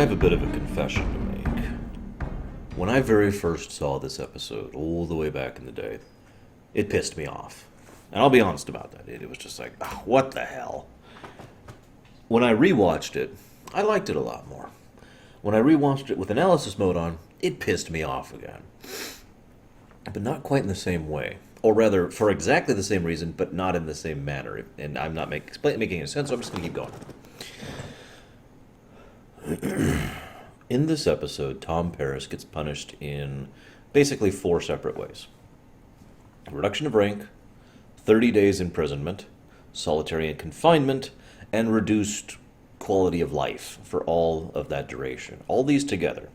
I have a bit of a confession to make. When I very first saw this episode, all the way back in the day, it pissed me off. And I'll be honest about that. It was just like, "Ugh, what the hell?" When I rewatched it, I liked it a lot more. When I rewatched it with analysis mode on, it pissed me off again. But not quite in the same way. Or rather, for exactly the same reason, but not in the same manner. And I'm not making any sense, so I'm just going to keep going. In this episode, Tom Paris gets punished in basically 4 separate ways: reduction of rank, 30 days imprisonment, solitary confinement, and reduced quality of life for all of that duration. All these together.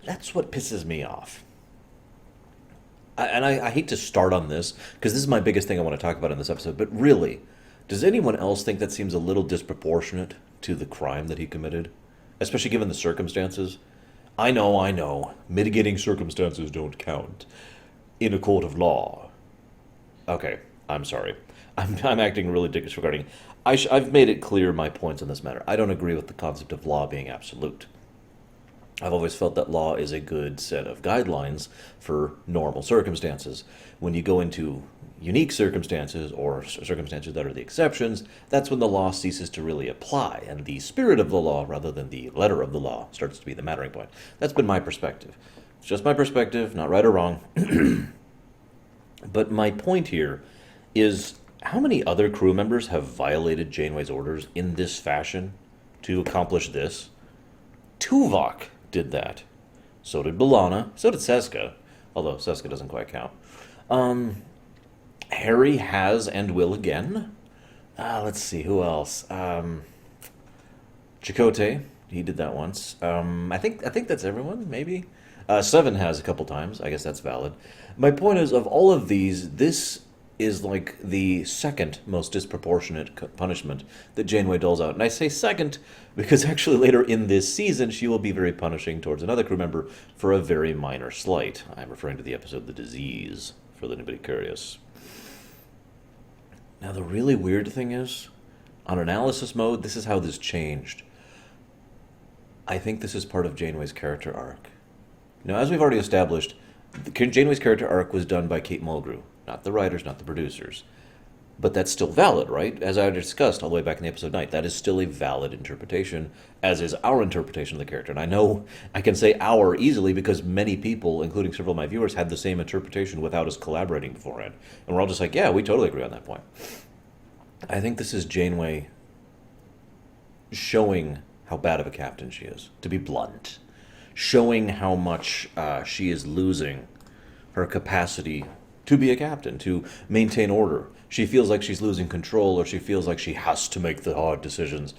That's what pisses me off. I hate to start on this, because this is my biggest thing I want to talk about in this episode, but really, does anyone else think that seems a little disproportionate to the crime that he committed? Especially given the circumstances? I know. Mitigating circumstances don't count in a court of law. Okay, I'm sorry. I'm acting really disregarding. I've made it clear my points on this matter. I don't agree with the concept of law being absolute. I've always felt that law is a good set of guidelines for normal circumstances. When you go into unique circumstances, or circumstances that are the exceptions, that's when the law ceases to really apply, and the spirit of the law, rather than the letter of the law, starts to be the mattering point. That's been my perspective. It's just my perspective, not right or wrong. But my point here is, how many other crew members have violated Janeway's orders in this fashion to accomplish this? Tuvok did that. So did B'Elanna. So did Seska. Although Seska doesn't quite count. Harry has and will again. Let's see, who else? Chakotay, he did that once. I think that's everyone, maybe. Seven has a couple times. I guess that's valid. My point is, of all of these, this is like the second most disproportionate punishment that Janeway doles out. And I say second because actually later in this season, she will be very punishing towards another crew member for a very minor slight. I'm referring to the episode The Disease, for anybody curious. Now, the really weird thing is, on analysis mode, this is how this changed. I think this is part of Janeway's character arc. Now, as we've already established, Janeway's character arc was done by Kate Mulgrew. Not the writers, not the producers. But that's still valid, right? As I discussed all the way back in the episode 9, that is still a valid interpretation, as is our interpretation of the character. And I know I can say our easily because many people, including several of my viewers, had the same interpretation without us collaborating beforehand. And we're all just like, yeah, we totally agree on that point. I think this is Janeway showing how bad of a captain she is, to be blunt. Showing how much she is losing her capacity to be a captain, to maintain order. She feels like she's losing control, or she feels like she has to make the hard decisions.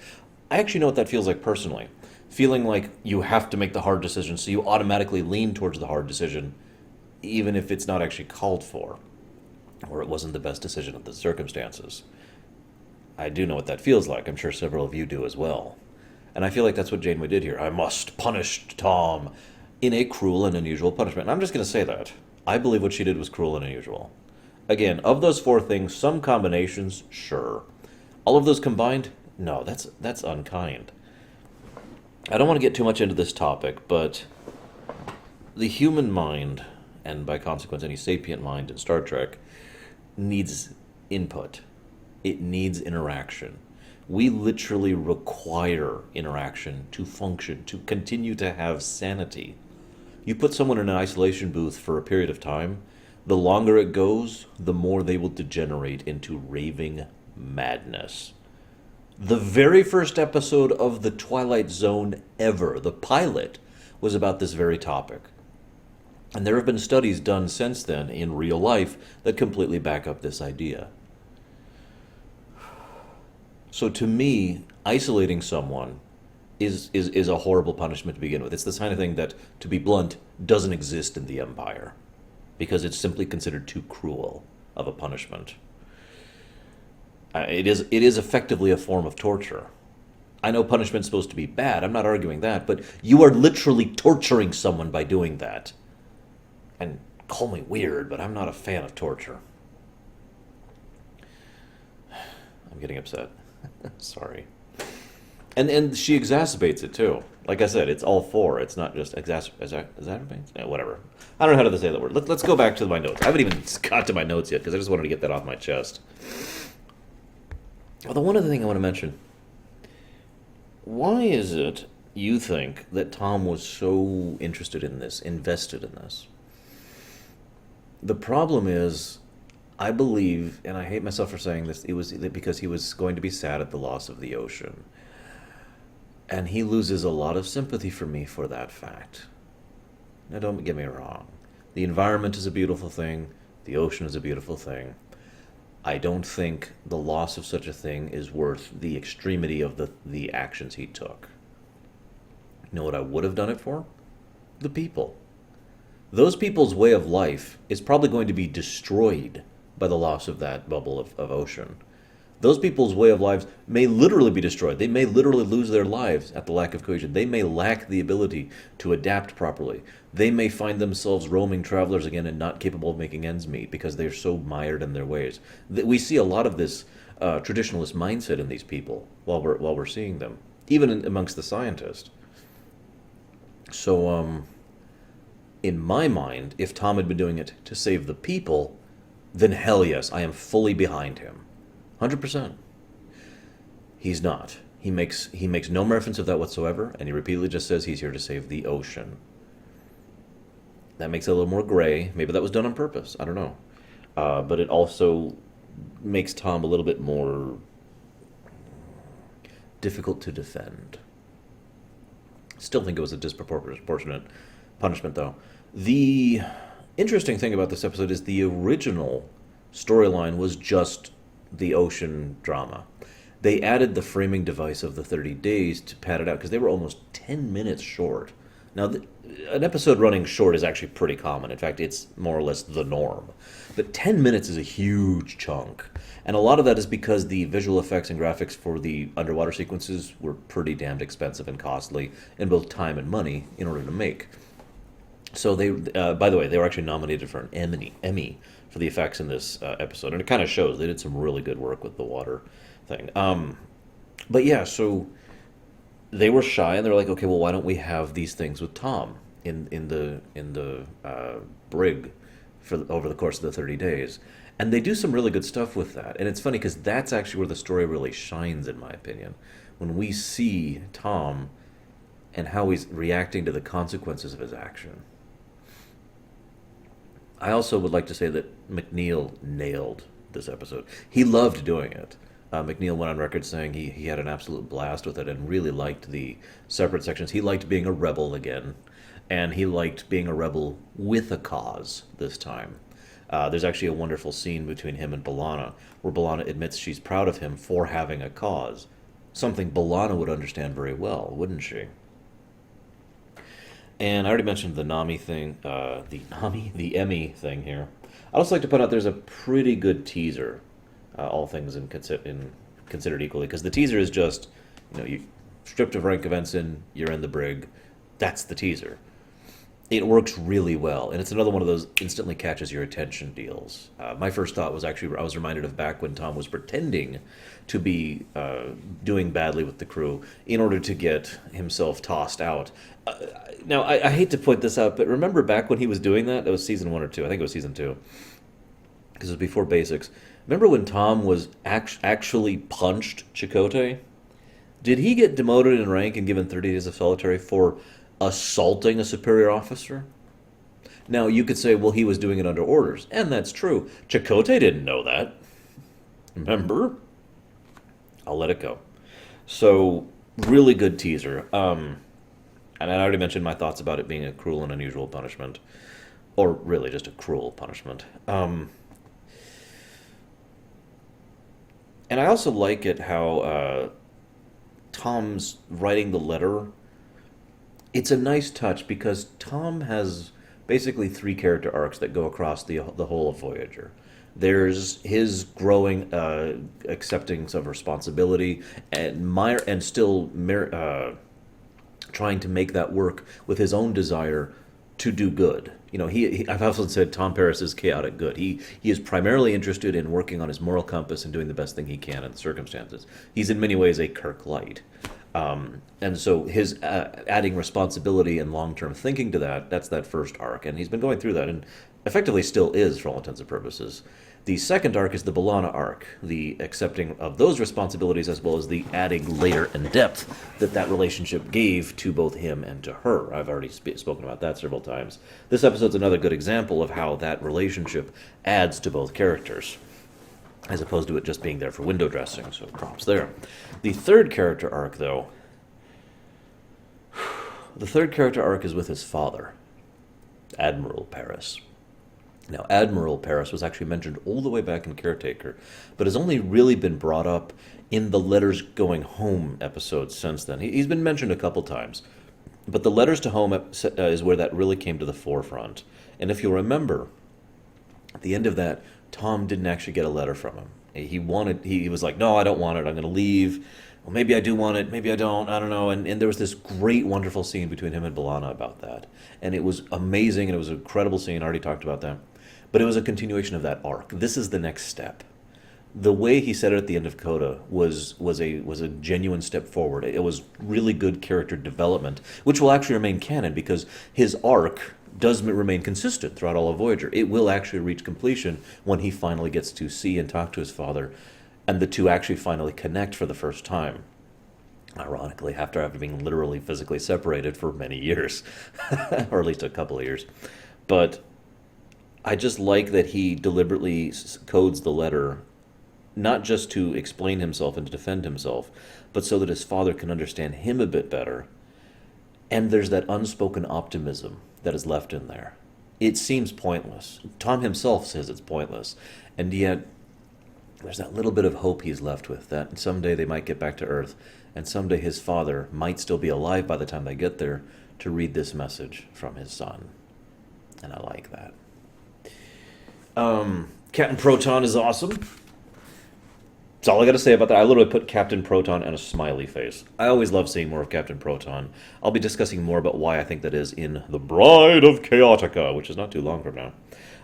I actually know what that feels like personally. Feeling like you have to make the hard decision, so you automatically lean towards the hard decision, even if it's not actually called for, or it wasn't the best decision of the circumstances. I do know what that feels like. I'm sure several of you do as well. And I feel like that's what Janeway did here. I must punish Tom in a cruel and unusual punishment. And I'm just going to say that. I believe what she did was cruel and unusual. Again, of those 4 things, some combinations, sure. All of those combined, no, that's unkind. I don't want to get too much into this topic, but the human mind, and by consequence any sapient mind in Star Trek, needs input. It needs interaction. We literally require interaction to function, to continue to have sanity. You put someone in an isolation booth for a period of time, the longer it goes, the more they will degenerate into raving madness. The very first episode of The Twilight Zone ever, the pilot, was about this very topic. And there have been studies done since then in real life that completely back up this idea. So to me, isolating someone is a horrible punishment to begin with. It's the kind of thing that, to be blunt, doesn't exist in the Empire, because it's simply considered too cruel of a punishment. It is effectively a form of torture. I know punishment's supposed to be bad, I'm not arguing that, but you are literally torturing someone by doing that. And call me weird, but I'm not a fan of torture. I'm getting upset. Sorry. And she exacerbates it too. Like I said, it's all four. It's not just exacerbates. Yeah, whatever. I don't know how to say that word. Let's go back to my notes. I haven't even got to my notes yet because I just wanted to get that off my chest. Well, the one other thing I want to mention. Why is it you think that Tom was so interested in this, invested in this? The problem is, I believe, and I hate myself for saying this, it was because he was going to be sad at the loss of the ocean. And he loses a lot of sympathy for me for that fact. Now, don't get me wrong. The environment is a beautiful thing. The ocean is a beautiful thing. I don't think the loss of such a thing is worth the extremity of the actions he took. You know what I would have done it for? The people. Those people's way of life is probably going to be destroyed by the loss of that bubble of ocean. Those people's way of lives may literally be destroyed. They may literally lose their lives at the lack of cohesion. They may lack the ability to adapt properly. They may find themselves roaming travelers again and not capable of making ends meet because they're so mired in their ways. We see a lot of this traditionalist mindset in these people while we're seeing them, even amongst the scientists. So, in my mind, if Tom had been doing it to save the people, then hell yes, I am fully behind him. 100%. He's not. He makes no reference of that whatsoever, and he repeatedly just says he's here to save the ocean. That makes it a little more gray. Maybe that was done on purpose. I don't know. But it also makes Tom a little bit more difficult to defend. Still think it was a disproportionate punishment, though. The interesting thing about this episode is the original storyline was just the ocean drama. They added the framing device of the 30 days to pad it out because they were almost 10 minutes short. Now, an episode running short is actually pretty common. In fact, it's more or less the norm. But 10 minutes is a huge chunk. And a lot of that is because the visual effects and graphics for the underwater sequences were pretty damned expensive and costly in both time and money in order to make. So they, by the way, they were actually nominated for an Emmy for the effects in this episode, and it kind of shows they did some really good work with the water thing. But yeah, so they were shy, and they're like, okay, well, why don't we have these things with Tom in the brig over the course of the 30 days? And they do some really good stuff with that, and it's funny because that's actually where the story really shines, in my opinion, when we see Tom and how he's reacting to the consequences of his action. I also would like to say that McNeil nailed this episode. He loved doing it. McNeil went on record saying he had an absolute blast with it and really liked the separate sections. He liked being a rebel again, and he liked being a rebel with a cause this time. There's actually a wonderful scene between him and B'Elanna, where B'Elanna admits she's proud of him for having a cause. Something B'Elanna would understand very well, wouldn't she? And I already mentioned the Nami thing, the Emmy thing here. I'd also like to point out there's a pretty good teaser, all things considered equally, because the teaser is just, you stripped of rank events you're in the brig. That's the teaser. It works really well, and it's another one of those instantly catches your attention deals. My first thought was actually, I was reminded of back when Tom was pretending to be doing badly with the crew in order to get himself tossed out. Now, I hate to point this out, but remember back when he was doing that? It was season 1 or 2. I think it was season 2, because it was before Basics. Remember when Tom was actually punched Chakotay? Did he get demoted in rank and given 30 days of solitary for assaulting a superior officer? Now, you could say, well, he was doing it under orders, and that's true. Chakotay didn't know that. Remember? I'll let it go. So, really good teaser. And I already mentioned my thoughts about it being a cruel and unusual punishment. Or really just a cruel punishment. And I also like it how Tom's writing the letter. It's a nice touch because Tom has basically 3 character arcs that go across the whole of Voyager. There's his growing acceptance of responsibility and still trying to make that work with his own desire to do good. I've often said Tom Paris is chaotic good. He is primarily interested in working on his moral compass and doing the best thing he can in the circumstances. He's in many ways a Kirk Light. And so his adding responsibility and long-term thinking to that's that first arc. And he's been going through that and effectively still is for all intents and purposes. The second arc is the B'Elanna arc, the accepting of those responsibilities as well as the adding layer and depth that relationship gave to both him and to her. I've already spoken about that several times. This episode's another good example of how that relationship adds to both characters, as opposed to it just being there for window dressing, so props there. The third character arc, though, is with his father, Admiral Paris. Now, Admiral Paris was actually mentioned all the way back in Caretaker, but has only really been brought up in the Letters Going Home episode since then. He's been mentioned a couple times, but the Letters to Home is where that really came to the forefront. And if you'll remember, at the end of that, Tom didn't actually get a letter from him. He was like, no, I don't want it, I'm going to leave. Well, maybe I do want it, maybe I don't know. And there was this great, wonderful scene between him and B'Elanna about that. And it was amazing, and it was an incredible scene. I already talked about that. But it was a continuation of that arc. This is the next step. The way he said it at the end of Coda was a genuine step forward. It was really good character development, which will actually remain canon because his arc does remain consistent throughout all of Voyager. It will actually reach completion when he finally gets to see and talk to his father, and the two actually finally connect for the first time. Ironically, after having been literally physically separated for many years, or at least a couple of years. But I just like that he deliberately codes the letter, not just to explain himself and to defend himself, but so that his father can understand him a bit better. And there's that unspoken optimism that is left in there. It seems pointless. Tom himself says it's pointless. And yet, there's that little bit of hope he's left with, that someday they might get back to Earth, and someday his father might still be alive by the time they get there to read this message from his son. And I like that. Captain Proton is awesome. That's all I got to say about that. I literally put Captain Proton and a smiley face. I always love seeing more of Captain Proton. I'll be discussing more about why I think that is in The Bride of Chaotica, which is not too long from now.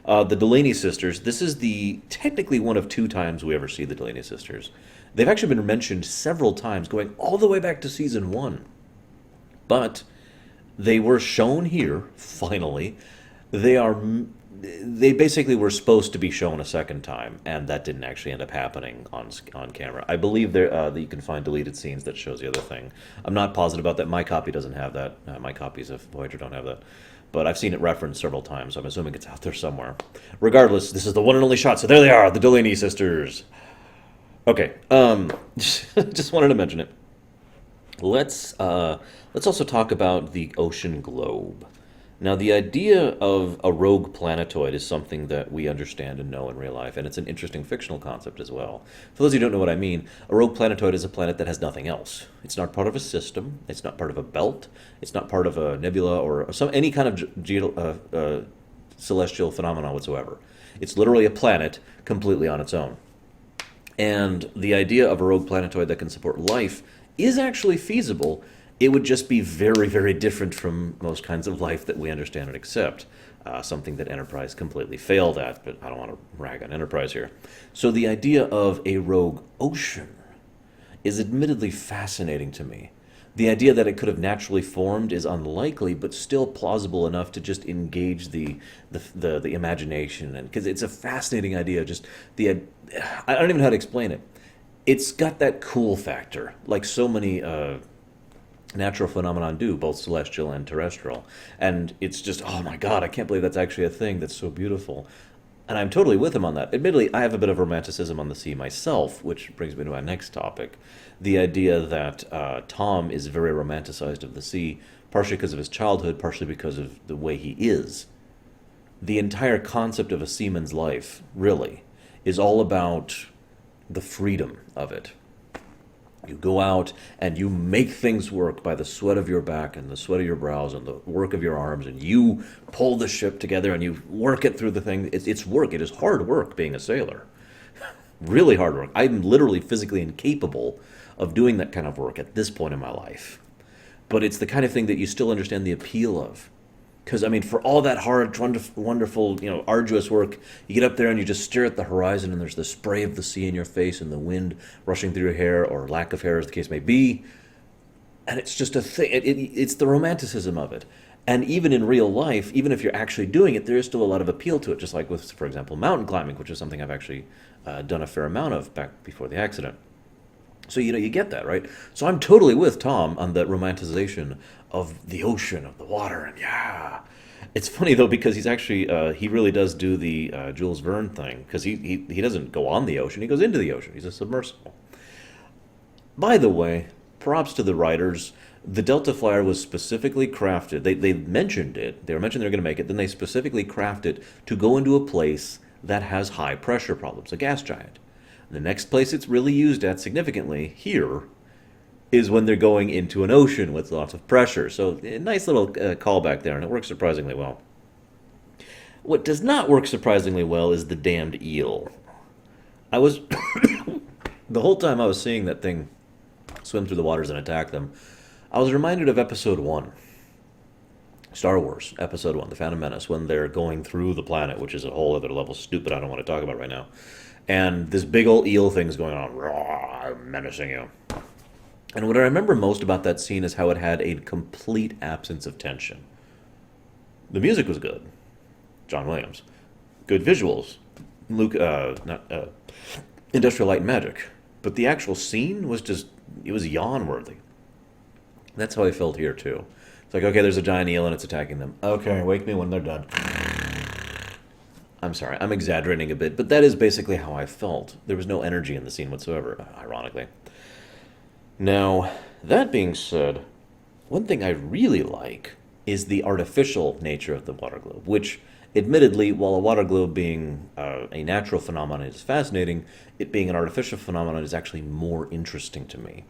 The Delaney sisters. This is technically one of two times we ever see the Delaney sisters. They've actually been mentioned several times, going all the way back to season 1. But they were shown here, finally. They basically were supposed to be shown a second time, and that didn't actually end up happening on camera. I believe that you can find deleted scenes that shows the other thing. I'm not positive about that. My copy doesn't have that. My copies of Voyager don't have that. But I've seen it referenced several times, so I'm assuming it's out there somewhere. Regardless, this is the one and only shot, so there they are, the Delaney sisters. Okay, just wanted to mention it. Let's also talk about the ocean globe. Now, the idea of a rogue planetoid is something that we understand and know in real life, and it's an interesting fictional concept as well. For those of you who don't know what I mean, a rogue planetoid is a planet that has nothing else. It's not part of a system, it's not part of a belt, it's not part of a nebula or any kind of celestial phenomenon whatsoever. It's literally a planet completely on its own. And the idea of a rogue planetoid that can support life is actually feasible. It would just be very, very different from most kinds of life that we understand and accept. Something that Enterprise completely failed at, but I don't want to rag on Enterprise here. So the idea of a rogue ocean is admittedly fascinating to me. The idea that it could have naturally formed is unlikely, but still plausible enough to just engage the imagination, and because it's a fascinating idea. I don't even know how to explain it. It's got that cool factor, like so many natural phenomenon do, both celestial and terrestrial. And it's just, oh my god, I can't believe that's actually a thing. That's so beautiful. And I'm totally with him on that. Admittedly, I have a bit of romanticism on the sea myself, which brings me to my next topic. The idea that Tom is very romanticized of the sea, partially because of his childhood, partially because of the way he is. The entire concept of a seaman's life, really, is all about the freedom of it. You go out and you make things work by the sweat of your back and the sweat of your brows and the work of your arms, and you pull the ship together and you work it through the thing. It's work. It is hard work being a sailor. Really hard work. I'm literally physically incapable of doing that kind of work at this point in my life. But it's the kind of thing that you still understand the appeal of. Because, I mean, for all that hard, wonderful, arduous work, you get up there and you just stare at the horizon and there's the spray of the sea in your face and the wind rushing through your hair, or lack of hair as the case may be. And it's just a thing. It's the romanticism of it. And even in real life, even if you're actually doing it, there is still a lot of appeal to it. Just like with, for example, mountain climbing, which is something I've actually done a fair amount of back before the accident. So, you get that, right? So I'm totally with Tom on the romanticization of the ocean, of the water, and yeah. It's funny, though, because he's actually, he really does do the Jules Verne thing, because he doesn't go on the ocean, he goes into the ocean. He's a submersible. By the way, props to the writers. The Delta Flyer was specifically crafted. They mentioned it. They were mentioned they were going to make it. Then they specifically crafted to go into a place that has high pressure problems, a gas giant. The next place it's really used at significantly here is when they're going into an ocean with lots of pressure. So a nice little callback there, and it works surprisingly well. What does not work surprisingly well is the damned eel. I was the whole time I was seeing that thing swim through the waters and attack them, I was reminded of Episode 1. Star Wars, Episode 1, The Phantom Menace, when they're going through the planet, which is a whole other level stupid I don't want to talk about right now. And this big old eel thing's going on, raw, menacing you. And what I remember most about that scene is how it had a complete absence of tension. The music was good. John Williams. Good visuals. Industrial Light and Magic. But the actual scene was just, it was yawn-worthy. That's how I felt here, too. It's like, okay, there's a giant eel and it's attacking them. Okay, wake me when they're done. I'm sorry, I'm exaggerating a bit, but that is basically how I felt. There was no energy in the scene whatsoever, ironically. Now, that being said, one thing I really like is the artificial nature of the water globe, which, admittedly, while a water globe being a natural phenomenon is fascinating, it being an artificial phenomenon is actually more interesting to me.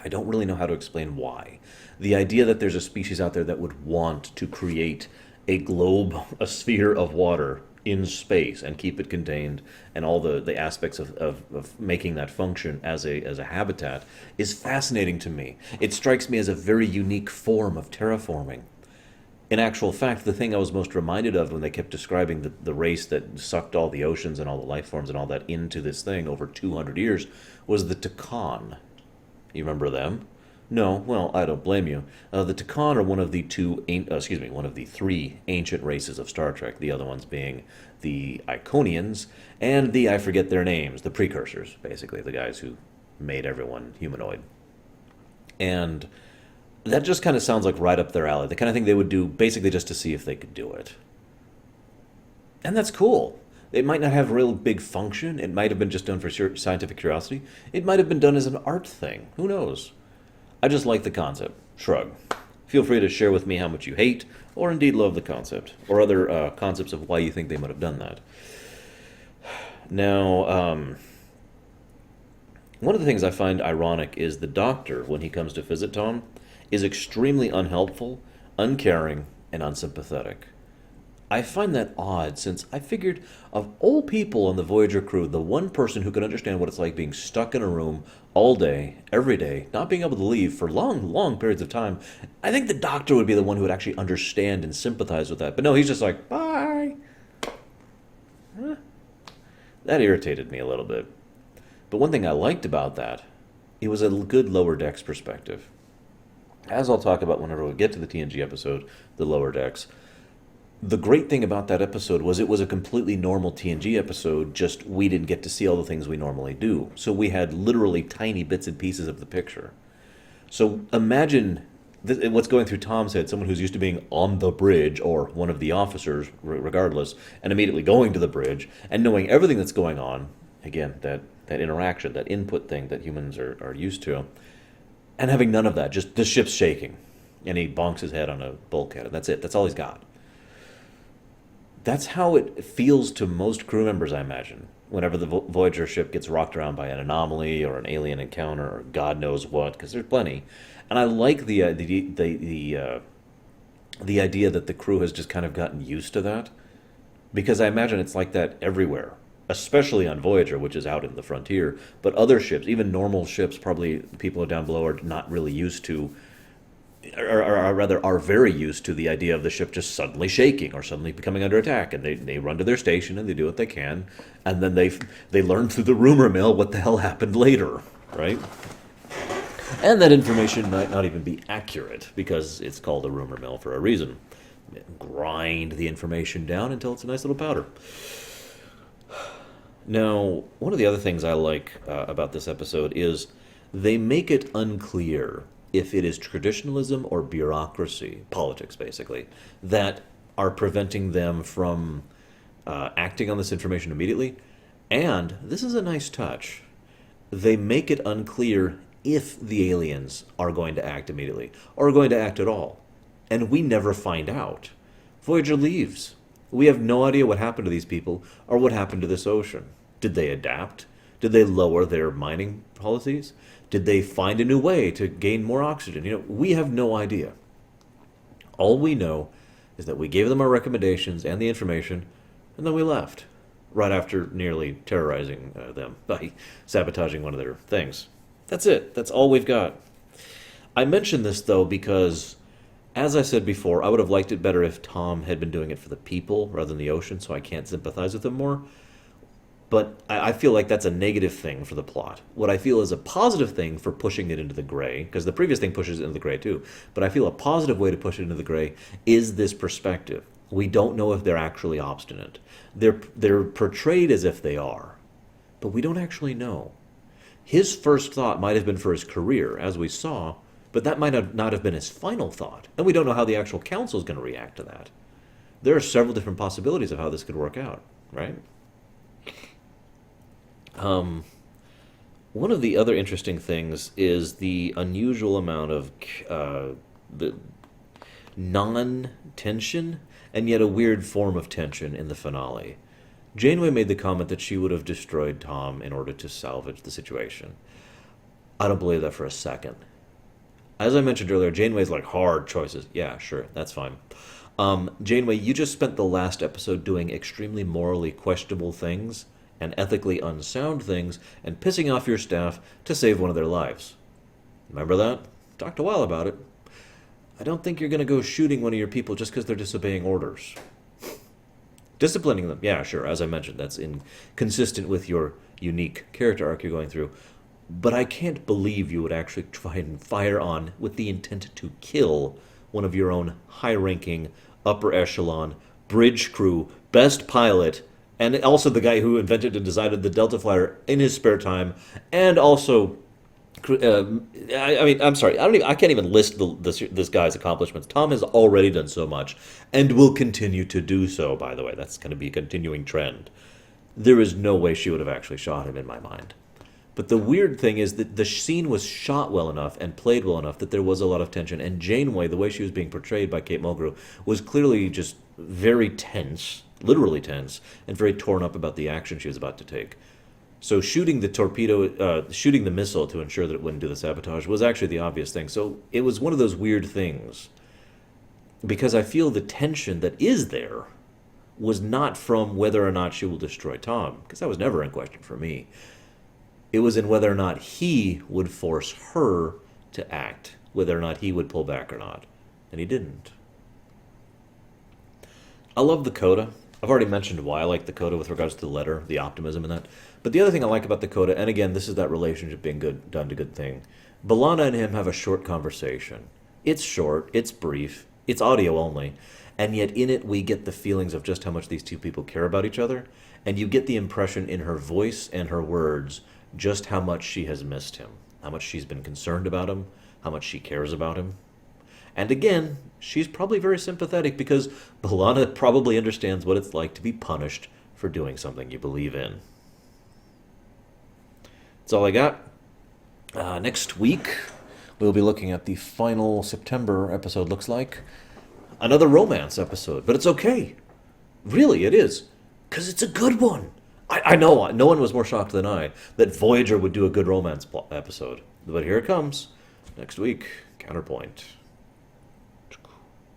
I don't really know how to explain why. The idea that there's a species out there that would want to create a globe, a sphere of water in space and keep it contained, and all the aspects of making that function as a habitat is fascinating to me. It strikes me as a very unique form of terraforming. In actual fact, the thing I was most reminded of when they kept describing the race that sucked all the oceans and all the life forms and all that into this thing over 200 years was the Takan. You remember them? No, well, I don't blame you. The Takan are one of the one of the three ancient races of Star Trek. The other ones being the Iconians and I forget their names, the precursors, basically, the guys who made everyone humanoid. And that just kind of sounds like right up their alley. The kind of thing they would do basically just to see if they could do it. And that's cool. It might not have real big function. It might have been just done for scientific curiosity. It might have been done as an art thing. Who knows? I just like the concept. Shrug. Feel free to share with me how much you hate, or indeed love the concept, or other concepts of why you think they might have done that. Now, one of the things I find ironic is the Doctor, when he comes to visit Tom, is extremely unhelpful, uncaring, and unsympathetic. I find that odd, since I figured of all people on the Voyager crew, the one person who could understand what it's like being stuck in a room all day, every day, not being able to leave for long, long periods of time, I think the Doctor would be the one who would actually understand and sympathize with that. But no, he's just like, bye. That irritated me a little bit. But one thing I liked about that, it was a good Lower Decks perspective. As I'll talk about whenever we get to the TNG episode, the Lower Decks, the great thing about that episode was it was a completely normal TNG episode, just we didn't get to see all the things we normally do. So we had literally tiny bits and pieces of the picture. So imagine what's going through Tom's head, someone who's used to being on the bridge, or one of the officers, regardless, and immediately going to the bridge, and knowing everything that's going on. Again, that interaction, that input thing that humans are used to, and having none of that, just the ship's shaking. And he bonks his head on a bulkhead, and that's it. That's all he's got. That's how it feels to most crew members, I imagine, whenever the Voyager ship gets rocked around by an anomaly or an alien encounter or God knows what, because there's plenty. And I like the idea that the crew has just kind of gotten used to that, because I imagine it's like that everywhere, especially on Voyager, which is out in the frontier. But other ships, even normal ships, probably people down below are not really used to, or rather are very used to the idea of the ship just suddenly shaking or suddenly becoming under attack, and they run to their station and they do what they can, and then they learn through the rumor mill what the hell happened later, right? And that information might not even be accurate, because it's called a rumor mill for a reason. Grind the information down until it's a nice little powder. Now, one of the other things I like about this episode is they make it unclear if it is traditionalism or bureaucracy, politics basically, that are preventing them from acting on this information immediately. And this is a nice touch. They make it unclear if the aliens are going to act immediately or are going to act at all. And we never find out. Voyager leaves. We have no idea what happened to these people or what happened to this ocean. Did they adapt? Did they lower their mining policies? Did they find a new way to gain more oxygen? We have no idea. All we know is that we gave them our recommendations and the information, and then we left, right after nearly terrorizing them by sabotaging one of their things. That's it. That's all we've got. I mention this, though, because, as I said before, I would have liked it better if Tom had been doing it for the people rather than the ocean, so I can't sympathize with him more. But I feel like that's a negative thing for the plot. What I feel is a positive thing for pushing it into the gray, because the previous thing pushes it into the gray too, but I feel a positive way to push it into the gray is this perspective. We don't know if they're actually obstinate. They're portrayed as if they are, but we don't actually know. His first thought might have been for his career, as we saw, but that might not have been his final thought, and we don't know how the actual council is going to react to that. There are several different possibilities of how this could work out, right? One of the other interesting things is the unusual amount of the non-tension and yet a weird form of tension in the finale. Janeway made the comment that she would have destroyed Tom in order to salvage the situation. I don't believe that for a second. As I mentioned earlier, Janeway's like hard choices. Yeah, sure, that's fine. Janeway, you just spent the last episode doing extremely morally questionable things and ethically unsound things, and pissing off your staff to save one of their lives. Remember that? Talked a while about it. I don't think you're going to go shooting one of your people just because they're disobeying orders. Disciplining them, yeah, sure, as I mentioned, that's inconsistent with your unique character arc you're going through. But I can't believe you would actually try and fire on with the intent to kill one of your own high-ranking, upper echelon, bridge crew, best pilot, and also the guy who invented and designed the Delta Flyer in his spare time, and also, I'm sorry, I can't even list this guy's accomplishments. Tom has already done so much, and will continue to do so, by the way. That's going to be a continuing trend. There is no way she would have actually shot him, in my mind. But the weird thing is that the scene was shot well enough and played well enough that there was a lot of tension, and Janeway, the way she was being portrayed by Kate Mulgrew, was clearly just very tense, literally tense, and very torn up about the action she was about to take. So shooting the missile to ensure that it wouldn't do the sabotage was actually the obvious thing. So it was one of those weird things, because I feel the tension that is there was not from whether or not she will destroy Tom, because that was never in question for me. It was in whether or not he would force her to act, whether or not he would pull back or not. And he didn't. I love the coda. I've already mentioned why I like the coda with regards to the letter, the optimism in that. But the other thing I like about the coda, and again, this is that relationship being done to good thing. B'Elanna and him have a short conversation. It's short, it's brief, it's audio only, and yet in it we get the feelings of just how much these two people care about each other, and you get the impression in her voice and her words just how much she has missed him, how much she's been concerned about him, how much she cares about him. And again, she's probably very sympathetic because B'Elanna probably understands what it's like to be punished for doing something you believe in. That's all I got. Next week, we'll be looking at the final September episode, looks like. Another romance episode, but it's okay. Really, it is. Because it's a good one. I know, no one was more shocked than I that Voyager would do a good romance episode. But here it comes. Next week, Counterpoint.